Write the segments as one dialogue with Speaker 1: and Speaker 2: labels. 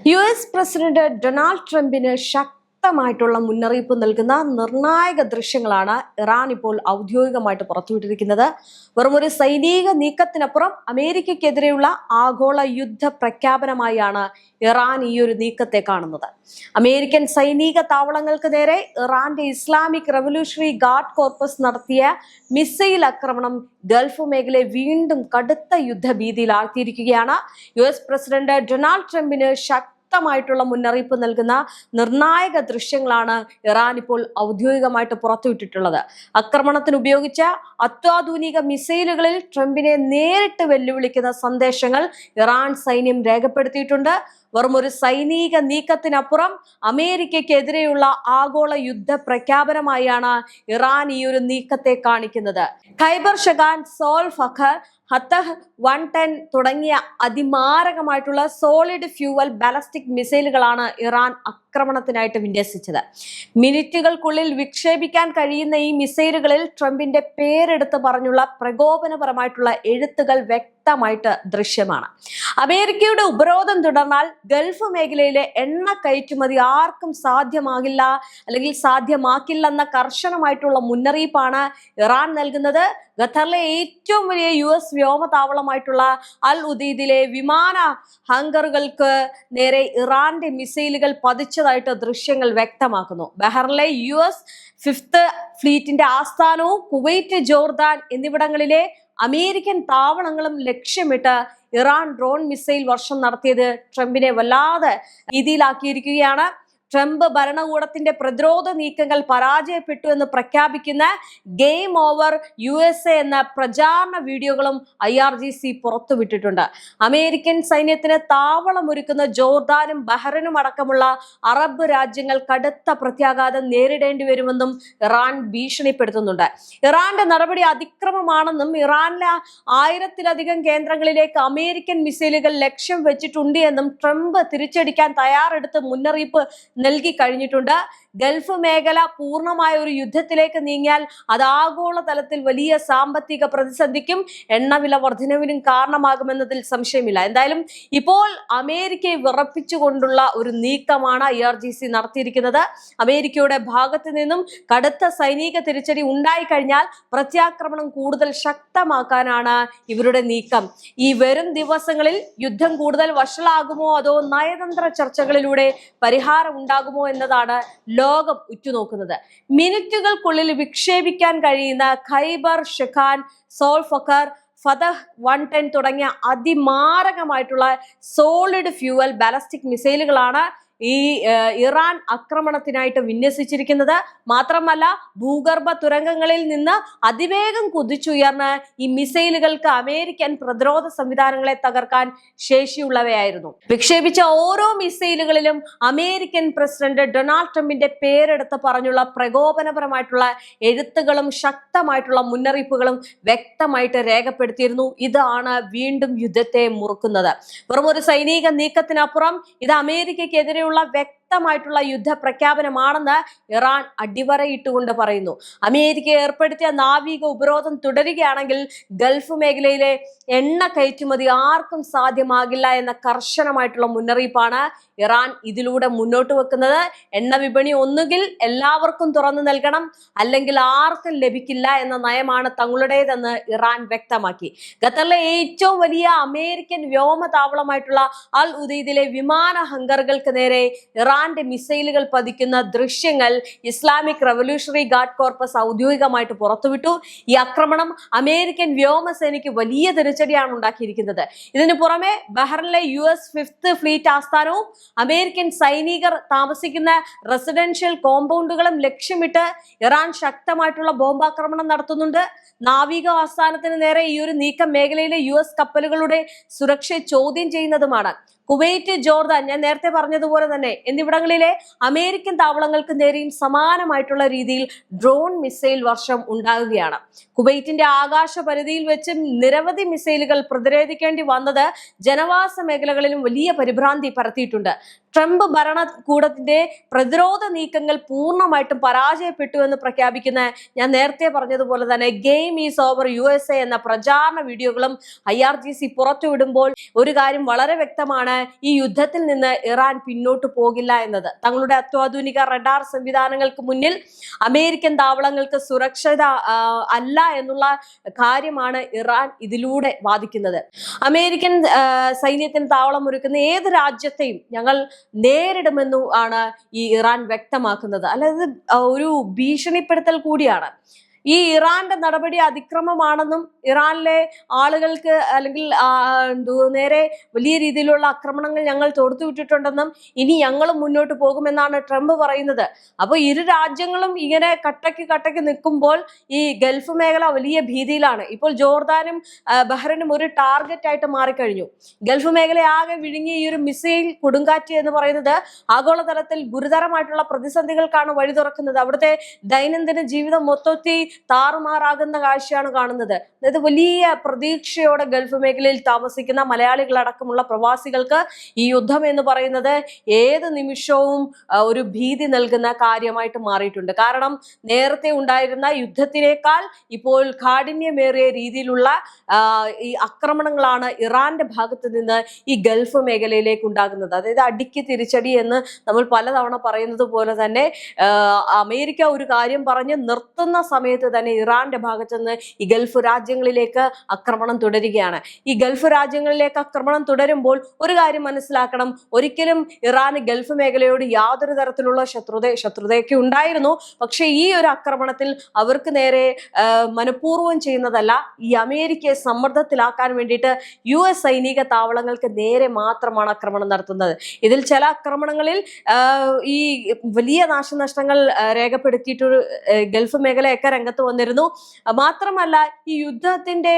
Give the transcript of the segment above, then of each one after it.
Speaker 1: US president Donald ട്രംപിന് ശക്തമായിട്ടുള്ള മുന്നറിയിപ്പ് നൽകുന്ന നിർണായക ദൃശ്യങ്ങളാണ് ഇറാൻ ഇപ്പോൾ ഔദ്യോഗികമായിട്ട് പുറത്തുവിട്ടിരിക്കുന്നത്. വെറുമൊരു സൈനിക നീക്കത്തിനപ്പുറം അമേരിക്കയ്ക്കെതിരെയുള്ള ആഗോള യുദ്ധ പ്രഖ്യാപനമായാണ് ഇറാൻ ഈ ഒരു നീക്കത്തെ കാണുന്നത്. അമേരിക്കൻ സൈനിക താവളങ്ങൾക്ക് നേരെ ഇറാന്റെ ഇസ്ലാമിക് റവല്യൂഷണറി ഗാർഡ് കോർപ്പസ് നടത്തിയ മിസൈൽ ആക്രമണം ഗൾഫ് മേഖലയെ വീണ്ടും കടുത്ത യുദ്ധഭീതിയിലാഴ്ത്തിയിരിക്കുകയാണ്. യുഎസ് പ്രസിഡന്റ് ഡൊണാൾഡ് ട്രംപിന് ശക്തമായിട്ടുള്ള മുന്നറിയിപ്പ് നൽകുന്ന നിർണായക ദൃശ്യങ്ങളാണ് ഇറാൻ ഇപ്പോൾ ഔദ്യോഗികമായിട്ട് പുറത്തുവിട്ടിട്ടുള്ളത്. ആക്രമണത്തിന് ഉപയോഗിച്ച അത്യാധുനിക മിസൈലുകളിൽ ട്രംപിനെ നേരിട്ട് വെല്ലുവിളിക്കുന്ന സന്ദേശങ്ങൾ ഇറാൻ സൈന്യം രേഖപ്പെടുത്തിയിട്ടുണ്ട്. വെറുമൊരു സൈനിക നീക്കത്തിനപ്പുറം അമേരിക്കയ്ക്കെതിരെയുള്ള ആഗോള യുദ്ധ പ്രഖ്യാപനമായാണ് ഇറാൻ ഈ ഒരു നീക്കത്തെ കാണിക്കുന്നത്. ഖൈബർ ഷഗാൻ, സോൾ ഫഖർ, ഹത്തഹ് 110 തുടങ്ങിയ അതിമാരകമായിട്ടുള്ള സോളിഡ് ഫ്യൂവൽ ബാലസ്റ്റിക് മിസൈലുകളാണ് ഇറാൻ ആക്രമണത്തിനായിട്ട് വിന്യസിച്ചത്. മിനിറ്റുകൾക്കുള്ളിൽ വിക്ഷേപിക്കാൻ കഴിയുന്ന ഈ മിസൈലുകളിൽ ട്രംപിന്റെ പേരെടുത്ത് പറഞ്ഞുള്ള പ്രകോപനപരമായിട്ടുള്ള എഴുത്തുകൾ വ്യക്തമായിട്ട് ദൃശ്യമാണ്. അമേരിക്കയുടെ ഉപരോധം തുടർന്നാൽ ഗൾഫ് മേഖലയിലെ എണ്ണ കയറ്റുമതി ആർക്കും സാധ്യമാകില്ല അല്ലെങ്കിൽ സാധ്യമാക്കില്ലെന്ന കർശനമായിട്ടുള്ള മുന്നറിയിപ്പാണ് ഇറാൻ നൽകുന്നത്. ഖത്തറിലെ ഏറ്റവും വലിയ യുഎസ് വ്യോമതാവളമായിട്ടുള്ള അൽ ഉദീദിലെ വിമാന ഹങ്കറുകൾക്ക് നേരെ ഇറാന്റെ മിസൈലുകൾ പതിച്ചതായിട്ട് ദൃശ്യങ്ങൾ വ്യക്തമാക്കുന്നു. ബഹ്റിനിലെ യുഎസ് 5th ഫ്ലീറ്റിന്റെ ആസ്ഥാനവും കുവൈറ്റ്, ജോർദാൻ എന്നിവിടങ്ങളിലെ അമേരിക്കൻ താവളങ്ങളും ലക്ഷ്യമിട്ട് ഇറാൻ ഡ്രോൺ മിസൈൽ വർഷം നടത്തിയത് ട്രംപിനെ വല്ലാതെ ഭീതിയിലാക്കിയിരിക്കുകയാണ്. ട്രംപ് ഭരണകൂടത്തിന്റെ പ്രതിരോധ നീക്കങ്ങൾ പരാജയപ്പെട്ടു എന്ന് പ്രഖ്യാപിക്കുന്ന ഗെയിം ഓവർ USA എന്ന പ്രചാരണ വീഡിയോകളും IRGC പുറത്തുവിട്ടിട്ടുണ്ട്. അമേരിക്കൻ സൈന്യത്തിന് താവളമൊരുക്കുന്ന ജോർദാനും ബഹ്റിനും അടക്കമുള്ള അറബ് രാജ്യങ്ങൾ കടുത്ത പ്രത്യാഘാതം നേരിടേണ്ടി വരുമെന്നും ഇറാൻ ഭീഷണിപ്പെടുത്തുന്നുണ്ട്. ഇറാന്റെ നടപടി അതിക്രമമാണെന്നും ഇറാനിലെ 1000-ലധികം കേന്ദ്രങ്ങളിലേക്ക് അമേരിക്കൻ മിസൈലുകൾ ലക്ഷ്യം വെച്ചിട്ടുണ്ട് എന്നും ട്രംപ് തിരിച്ചടിക്കാൻ തയ്യാറെടുത്ത് മുന്നറിയിപ്പ് നൽകി കഴിഞ്ഞിട്ടുണ്ട്. ഗൾഫ് മേഖല പൂർണ്ണമായ ഒരു യുദ്ധത്തിലേക്ക് നീങ്ങിയാൽ അത് ആഗോള തലത്തിൽ വലിയ സാമ്പത്തിക പ്രതിസന്ധിക്കും എണ്ണവില വർധനവിനും കാരണമാകുമെന്നതിൽ സംശയമില്ല. എന്തായാലും ഇപ്പോൾ അമേരിക്കയെ വിറപ്പിച്ചുകൊണ്ടുള്ള ഒരു നീക്കമാണ് IRGC നടത്തിയിരിക്കുന്നത്. അമേരിക്കയുടെ ഭാഗത്ത് നിന്നും കടുത്ത സൈനിക തിരിച്ചടി ഉണ്ടായിക്കഴിഞ്ഞാൽ പ്രത്യാക്രമണം കൂടുതൽ ശക്തമാക്കാനാണ് ഇവരുടെ നീക്കം. ഈ വരും ദിവസങ്ങളിൽ യുദ്ധം കൂടുതൽ വഷളാകുമോ അതോ നയതന്ത്ര ചർച്ചകളിലൂടെ പരിഹാരം ഉണ്ടാകുമോ എന്നതാണ് ലോകം ഉറ്റുനോക്കുന്നത്. മിനിറ്റുകൾക്കുള്ളിൽ വിക്ഷേപിക്കാൻ കഴിയുന്ന ഖൈബർ ഷഖാൻ, സോൾ ഫഖർ, ഫതഹ് 110 തുടങ്ങിയ അതിമാരകമായിട്ടുള്ള സോളിഡ് ഫ്യൂവൽ ബാലസ്റ്റിക് മിസൈലുകളാണ് ഈ ഇറാൻ ആക്രമണത്തിനായിട്ട് വിന്യസിച്ചിരിക്കുന്നത്. മാത്രമല്ല ഭൂഗർഭ തുരങ്കങ്ങളിൽ നിന്ന് അതിവേഗം കുതിച്ചുയർന്ന് ഈ മിസൈലുകൾക്ക് അമേരിക്കൻ പ്രതിരോധ സംവിധാനങ്ങളെ തകർക്കാൻ ശേഷിയുള്ളവയായിരുന്നു. വിക്ഷേപിച്ച ഓരോ മിസൈലുകളിലും അമേരിക്കൻ പ്രസിഡന്റ് ഡൊണാൾഡ് ട്രംപിന്റെ പേരെടുത്ത് പറഞ്ഞുള്ള പ്രകോപനപരമായിട്ടുള്ള എഴുത്തുകളും ശക്തമായിട്ടുള്ള മുന്നറിയിപ്പുകളും വ്യക്തമായിട്ട് രേഖപ്പെടുത്തിയിരുന്നു. ഇതാണ് വീണ്ടും യുദ്ധത്തെ മുറുക്കുന്നത്. വെറും ഒരു സൈനിക നീക്കത്തിനപ്പുറം ഇത് അമേരിക്കയ്ക്കെതിരെ വ്യക്തമായിട്ടുള്ള യുദ്ധ പ്രഖ്യാപനമാണെന്ന് ഇറാൻ അടിവരയിട്ടുകൊണ്ട് പറയുന്നു. അമേരിക്ക ഏർപ്പെടുത്തിയ നാവിക ഉപരോധം തുടരുകയാണെങ്കിൽ ഗൾഫ് മേഖലയിലെ എണ്ണ കയറ്റുമതി ആർക്കും സാധ്യമാകില്ല എന്ന കർശനമായിട്ടുള്ള മുന്നറിയിപ്പാണ് ഇറാൻ ഇതിലൂടെ മുന്നോട്ട് വെക്കുന്നത്. എണ്ണ വിപണി ഒന്നുകിൽ എല്ലാവർക്കും തുറന്നു നൽകണം, അല്ലെങ്കിൽ ആർക്കും ലഭിക്കില്ല എന്ന നയമാണ് തങ്ങളുടേതെന്ന് ഇറാൻ വ്യക്തമാക്കി. ഖത്തറിലെ ഏറ്റവും വലിയ അമേരിക്കൻ വ്യോമതാവളമായിട്ടുള്ള അൽ ഉദീദിലെ വിമാന ഹങ്കറുകൾക്ക് നേരെ ഇറാന്റെ മിസൈലുകൾ പതിക്കുന്ന ദൃശ്യങ്ങൾ ഇസ്ലാമിക് റവല്യൂഷണറി ഗാർഡ് കോർപ്പസ് ഔദ്യോഗികമായിട്ട് പുറത്തുവിട്ടു. ഈ ആക്രമണം അമേരിക്കൻ വ്യോമസേനയ്ക്ക് വലിയ തിരിച്ചടിയാണ് ഉണ്ടാക്കിയിരിക്കുന്നത്. ഇതിനു പുറമെ ബഹ്റിനിലെ US 5th ഫ്ലീറ്റ് ആസ്ഥാനവും അമേരിക്കൻ സൈനികർ താമസിക്കുന്ന റെസിഡൻഷ്യൽ കോമ്പൗണ്ടുകളും ലക്ഷ്യമിട്ട് ഇറാൻ ശക്തമായിട്ടുള്ള ബോംബാക്രമണം നടത്തുന്നുണ്ട്. നാവിക ആസ്ഥാനത്തിന് നേരെ ഈ ഒരു നീക്കം മേഖലയിലെ US കപ്പലുകളുടെ സുരക്ഷയെ ചോദ്യം ചെയ്യുന്നതുമാണ്. കുവൈറ്റ്, ജോർദാൻ, ഞാൻ നേരത്തെ പറഞ്ഞതുപോലെ തന്നെ എന്നിവിടങ്ങളിലെ അമേരിക്കൻ താവളങ്ങൾക്ക് നേരെയും സമാനമായിട്ടുള്ള രീതിയിൽ ഡ്രോൺ മിസൈൽ വർഷം ഉണ്ടാകുകയാണ്. കുവൈറ്റിന്റെ ആകാശ പരിധിയിൽ വെച്ച് നിരവധി മിസൈലുകൾ പ്രതിരോധിക്കേണ്ടി വന്നത് ജനവാസ മേഖലകളിലും വലിയ പരിഭ്രാന്തി പരത്തിയിട്ടുണ്ട്. ട്രംപ് ഭരണകൂടത്തിന്റെ പ്രതിരോധ നീക്കങ്ങൾ പൂർണ്ണമായിട്ടും പരാജയപ്പെട്ടു എന്ന് പ്രഖ്യാപിക്കുന്ന, ഞാൻ നേരത്തെ പറഞ്ഞതുപോലെ തന്നെ ഗെയിം ഈസ് ഓവർ USA എന്ന പ്രചാരണ വീഡിയോകളും IRGC പുറത്തുവിടുമ്പോൾ ഒരു കാര്യം വളരെ വ്യക്തമാണ്: ഈ യുദ്ധത്തിൽ നിന്ന് ഇറാൻ പിന്നോട്ട് പോകില്ല എന്നത്. തങ്ങളുടെ അത്യാധുനിക റഡാർ സംവിധാനങ്ങൾക്ക് മുന്നിൽ അമേരിക്കൻ താവളങ്ങൾക്ക് സുരക്ഷിത അല്ല എന്നുള്ള കാര്യമാണ് ഇറാൻ ഇതിലൂടെ വാദിക്കുന്നത്. അമേരിക്കൻ സൈന്യത്തിന് താവളം ഒരുക്കുന്ന ഏത് രാജ്യത്തെയും ഞങ്ങൾ നേരിടുമെന്നു ആണ് ഈ ഇറാൻ വ്യക്തമാക്കുന്നത്. അല്ലാതെ ഒരു ഭീഷണിപ്പെടുത്തൽ കൂടിയാണ്. ഈ ഇറാന്റെ നടപടി അതിക്രമമാണെന്നും ഇറാനിലെ ആളുകൾക്ക് അല്ലെങ്കിൽ നേരെ വലിയ രീതിയിലുള്ള ആക്രമണങ്ങൾ ഞങ്ങൾ തൊടുത്തുവിട്ടിട്ടുണ്ടെന്നും ഇനി ഞങ്ങളും മുന്നോട്ട് പോകുമെന്നാണ് ട്രംപ് പറയുന്നത്. അപ്പോൾ ഇരു രാജ്യങ്ങളും ഇങ്ങനെ കട്ടയ്ക്ക് നിൽക്കുമ്പോൾ ഈ ഗൾഫ് മേഖല വലിയ ഭീതിയിലാണ്. ഇപ്പോൾ ജോർദാനും ബഹ്റൈനും ഒരു ടാർഗറ്റ് ആയിട്ട് മാറിക്കഴിഞ്ഞു. ഗൾഫ് മേഖലയാകെ വിഴുങ്ങിയ ഈ ഒരു മിസൈൽ കൊടുങ്കാറ്റ് എന്ന് പറയുന്നത് ആഗോളതലത്തിൽ ഗുരുതരമായിട്ടുള്ള പ്രതിസന്ധികൾക്കാണ് വഴി തുറക്കുന്നത്. അവിടുത്തെ ദൈനംദിന ജീവിതം മൊത്തത്തിൽ താറുമാറാകുന്ന കാഴ്ചയാണ് കാണുന്നത്. അതായത് വലിയ പ്രതീക്ഷയോടെ ഗൾഫ് മേഖലയിൽ താമസിക്കുന്ന മലയാളികളടക്കമുള്ള പ്രവാസികൾക്ക് ഈ യുദ്ധം എന്ന് പറയുന്നത് ഏത് നിമിഷവും ഒരു ഭീതി നൽകുന്ന കാര്യമായിട്ട് മാറിയിട്ടുണ്ട്. കാരണം നേരത്തെ ഉണ്ടായിരുന്ന യുദ്ധത്തിനേക്കാൾ ഇപ്പോൾ കാഠിന്യമേറിയ രീതിയിലുള്ള ഈ ആക്രമണങ്ങളാണ് ഇറാന്റെ ഭാഗത്ത് നിന്ന് ഈ ഗൾഫ് മേഖലയിലേക്ക് ഉണ്ടാകുന്നത്. അതായത് അടിക്ക് തിരിച്ചടി എന്ന് നമ്മൾ പലതവണ പറയുന്നത് പോലെ തന്നെ അമേരിക്ക ഒരു കാര്യം പറഞ്ഞ് നിർത്തുന്ന സമയത്ത് തന്നെ ഇറാന്റെ ഭാഗത്ത് നിന്ന് ഈ ഗൾഫ് രാജ്യങ്ങളിലേക്ക് ആക്രമണം തുടരുകയാണ്. ഈ ഗൾഫ് രാജ്യങ്ങളിലേക്ക് ആക്രമണം തുടരുമ്പോൾ ഒരു കാര്യം മനസ്സിലാക്കണം: ഒരിക്കലും ഇറാന് ഗൾഫ് മേഖലയോട് യാതൊരു തരത്തിലുള്ള ശത്രുതയൊക്കെ ഉണ്ടായിരുന്നു. പക്ഷെ ഈ ഒരു ആക്രമണത്തിൽ അവർക്ക് നേരെ മനഃപൂർവ്വം ചെയ്യുന്നതല്ല. ഈ അമേരിക്കയെ സമ്മർദ്ദത്തിലാക്കാൻ വേണ്ടിയിട്ട് US സൈനിക താവളങ്ങൾക്ക് നേരെ മാത്രമാണ് ആക്രമണം നടത്തുന്നത്. ഇതിൽ ചില ആക്രമണങ്ങളിൽ ഈ വലിയ നാശനഷ്ടങ്ങൾ രേഖപ്പെടുത്തിയിട്ട് ഗൾഫ് മേഖലയൊക്കെ രംഗത്ത് വന്നിരുന്നു. മാത്രമല്ല ഈ യുദ്ധത്തിന്റെ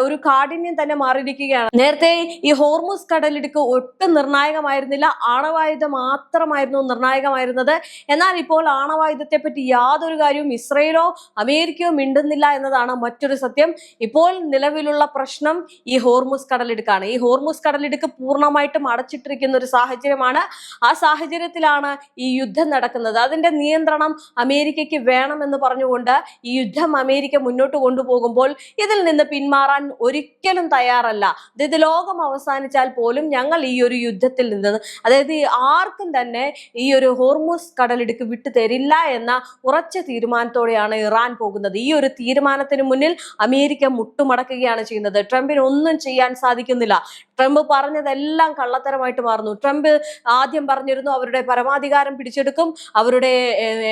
Speaker 1: ഒരു കാഠിന്യം തന്നെ മാറിയിരിക്കുകയാണ്. നേരത്തെ ഈ ഹോർമുസ് കടലിടുക്ക് ഒട്ടും നിർണായകമായിരുന്നില്ല, ആണവായുധം മാത്രമായിരുന്നു നിർണായകമായിരുന്നത്. എന്നാൽ ഇപ്പോൾ ആണവായുധത്തെ പറ്റി യാതൊരു കാര്യവും ഇസ്രയേലോ അമേരിക്കയോ മിണ്ടുന്നില്ല എന്നതാണ് മറ്റൊരു സത്യം. ഇപ്പോൾ നിലവിലുള്ള പ്രശ്നം ഈ ഹോർമുസ് കടലിടുക്കാണ്. ഈ ഹോർമുസ് കടലിടുക്ക് പൂർണ്ണമായിട്ടും അടച്ചിട്ടിരിക്കുന്ന ഒരു സാഹചര്യമാണ്. ആ സാഹചര്യത്തിലാണ് ഈ യുദ്ധം നടക്കുന്നത്. അതിന്റെ നിയന്ത്രണം അമേരിക്കയ്ക്ക് വേണമെന്ന് പറഞ്ഞുകൊണ്ട് ഈ യുദ്ധം അമേരിക്ക മുന്നോട്ട് കൊണ്ടുപോകുമ്പോൾ ഇതിൽ നിന്ന് പിന്മാറാൻ ഒരിക്കലും തയ്യാറല്ല. അതായത് ലോകം അവസാനിച്ചാൽ പോലും ഞങ്ങൾ ഈ ഒരു യുദ്ധത്തിൽ നിന്ന്, അതായത് ആർക്കും തന്നെ ഈ ഒരു ഹോർമുസ് കടലിടുക്ക് വിട്ടു തരില്ല എന്ന ഉറച്ച തീരുമാനത്തോടെയാണ് ഇറാൻ പോകുന്നത്. ഈ ഒരു തീരുമാനത്തിന് മുന്നിൽ അമേരിക്ക മുട്ടുമടക്കുകയാണ് ചെയ്യുന്നത്. ട്രംപിന് ഒന്നും ചെയ്യാൻ സാധിക്കുന്നില്ല. ട്രംപ് പറഞ്ഞതെല്ലാം കള്ളത്തരമായിട്ട് മാറുന്നു. ട്രംപ് ആദ്യം പറഞ്ഞിരുന്നു അവരുടെ പരമാധികാരം പിടിച്ചെടുക്കും, അവരുടെ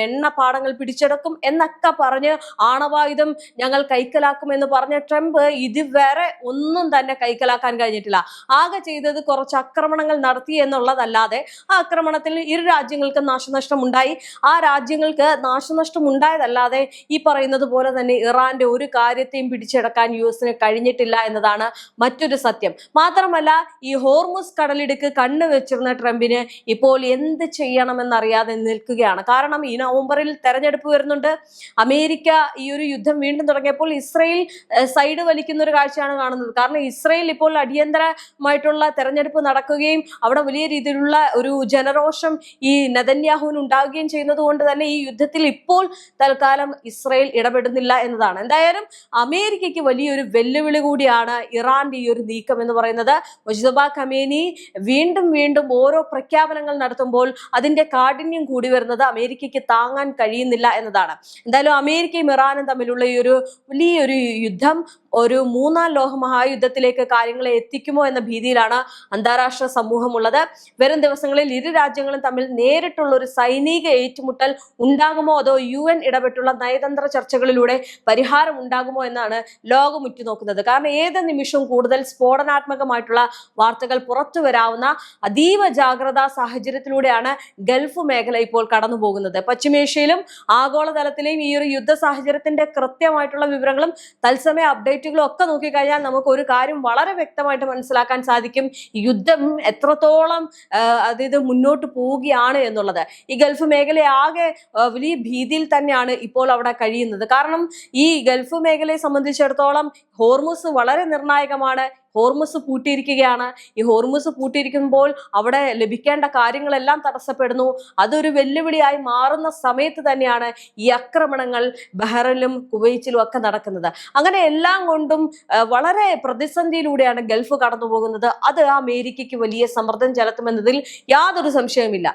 Speaker 1: എണ്ണപ്പാടങ്ങൾ പിടിച്ചെടുക്കും എന്നൊക്കെ പറഞ്ഞ് ആണവായുധം ഞങ്ങൾ കൈക്കലാക്കുമെന്ന് പറഞ്ഞ ട്രംപ് ഇതുവരെ ഒന്നും തന്നെ കൈക്കലാക്കാൻ കഴിഞ്ഞിട്ടില്ല. ആകെ ചെയ്തത് കുറച്ച് ആക്രമണങ്ങൾ നടത്തി എന്നുള്ളതല്ലാതെ ആ ആക്രമണത്തിൽ ഇരു രാജ്യങ്ങൾക്കും നാശനഷ്ടം ഉണ്ടായി. ആ രാജ്യങ്ങൾക്ക് നാശനഷ്ടം ഉണ്ടായതല്ലാതെ ഈ പറയുന്നത് പോലെ തന്നെ ഇറാന്റെ ഒരു കാര്യത്തെയും പിടിച്ചെടുക്കാൻ US കഴിഞ്ഞിട്ടില്ല എന്നതാണ് മറ്റൊരു സത്യം. മാത്രമല്ല ഈ ഹോർമുസ് കടലിടുക്ക് കണ്ണുവെച്ചിരുന്ന ട്രംപിന് ഇപ്പോൾ എന്ത് ചെയ്യണമെന്നറിയാതെ നിൽക്കുകയാണ്. കാരണം ഈ നവംബറിൽ തെരഞ്ഞെടുപ്പ് വരുന്നുണ്ട്. അമേരിക്ക ഈ ഒരു യുദ്ധം വീണ്ടും തുടങ്ങിയപ്പോൾ ഇസ്രയേൽ സൈഡ് വലിക്കുന്ന ഒരു കാഴ്ചയാണ് കാണുന്നത്. കാരണം ഇസ്രയേൽ ഇപ്പോൾ അടിയന്തരമായിട്ടുള്ള തെരഞ്ഞെടുപ്പ് നടക്കുകയും അവിടെ വലിയ രീതിയിലുള്ള ഒരു ജനരോഷം ഈ നെതന്യാഹുവിന് ഉണ്ടാവുകയും ചെയ്യുന്നത് കൊണ്ട് തന്നെ ഈ യുദ്ധത്തിൽ ഇപ്പോൾ തൽക്കാലം ഇസ്രയേൽ ഇടപെടുന്നില്ല എന്നതാണ്. എന്തായാലും അമേരിക്കയ്ക്ക് വലിയൊരു വെല്ലുവിളി കൂടിയാണ് ഇറാന്റെ ഈ ഒരു നീക്കം എന്ന് പറയുന്നത്. മുജ്തബ ഖമേനി വീണ്ടും ഓരോ പ്രഖ്യാപനങ്ങൾ നടത്തുമ്പോൾ അതിന്റെ കാഠിന്യം കൂടി വരുന്നത് അമേരിക്കയ്ക്ക് താങ്ങാൻ കഴിയുന്നില്ല എന്നതാണ്. എന്തായാലും അമേരിക്കയും ഇറാനും തമ്മിലുള്ള ഈ ഒരു വലിയൊരു യുദ്ധം ഒരു മൂന്നാം ലോക മഹായുദ്ധത്തിലേക്ക് കാര്യങ്ങളെ എത്തിക്കുമോ എന്ന ഭീതിയിലാണ് അന്താരാഷ്ട്ര സമൂഹമുള്ളത്. വരും ദിവസങ്ങളിൽ ഇരു രാജ്യങ്ങളും തമ്മിൽ നേരിട്ടുള്ള ഒരു സൈനിക ഏറ്റുമുട്ടൽ ഉണ്ടാകുമോ അതോ UN ഇടപെട്ടുള്ള നയതന്ത്ര ചർച്ചകളിലൂടെ പരിഹാരം ഉണ്ടാകുമോ എന്നാണ് ലോകം ഉറ്റുനോക്കുന്നത്. കാരണം ഏത് നിമിഷവും കൂടുതൽ സ്ഫോടനാത്മകമായിട്ടുള്ള വാർത്തകൾ പുറത്തു വരാവുന്ന അതീവ ജാഗ്രതാ സാഹചര്യത്തിലൂടെയാണ് ഗൾഫ് മേഖല ഇപ്പോൾ കടന്നു പോകുന്നത്. പശ്ചിമേഷ്യയിലും ആഗോളതലത്തിലെയും ഈ ഒരു യുദ്ധ സാഹചര്യത്തിന്റെ കൃത്യമായിട്ടുള്ള വിവരങ്ങളും തത്സമയ അപ്ഡേറ്റുകളും ഒക്കെ നോക്കിക്കഴിഞ്ഞാൽ നമുക്ക് ഒരു കാര്യം വളരെ വ്യക്തമായിട്ട് മനസ്സിലാക്കാൻ സാധിക്കും: യുദ്ധം എത്രത്തോളം അതായത് മുന്നോട്ട് പോവുകയാണ് എന്നുള്ളത്. ഈ ഗൾഫ് മേഖലയാകെ വലിയ ഭീതിയിൽ തന്നെയാണ് ഇപ്പോൾ അവിടെ കഴിയുന്നത്. കാരണം ഈ ഗൾഫ് മേഖലയെ സംബന്ധിച്ചിടത്തോളം ഹോർമുസ് വളരെ നിർണായകമാണ്. ഹോർമുസ് പൂട്ടിയിരിക്കുകയാണ്. ഈ ഹോർമുസ് പൂട്ടിയിരിക്കുമ്പോൾ അവിടെ ലഭിക്കേണ്ട കാര്യങ്ങളെല്ലാം തടസ്സപ്പെടുന്നു. അതൊരു വെല്ലുവിളിയായി മാറുന്ന സമയത്ത് തന്നെയാണ് ഈ ആക്രമണങ്ങൾ ബഹ്റൈനിലും കുവൈറ്റിലും ഒക്കെ നടക്കുന്നത്. അങ്ങനെ എല്ലാം കൊണ്ടും വളരെ പ്രതിസന്ധിയിലൂടെയാണ് ഗൾഫ് കടന്നു പോകുന്നത്. അത് അമേരിക്കയ്ക്ക് വലിയ സമ്മർദ്ദം ചെലുത്തുമെന്നതിൽ യാതൊരു സംശയവുമില്ല.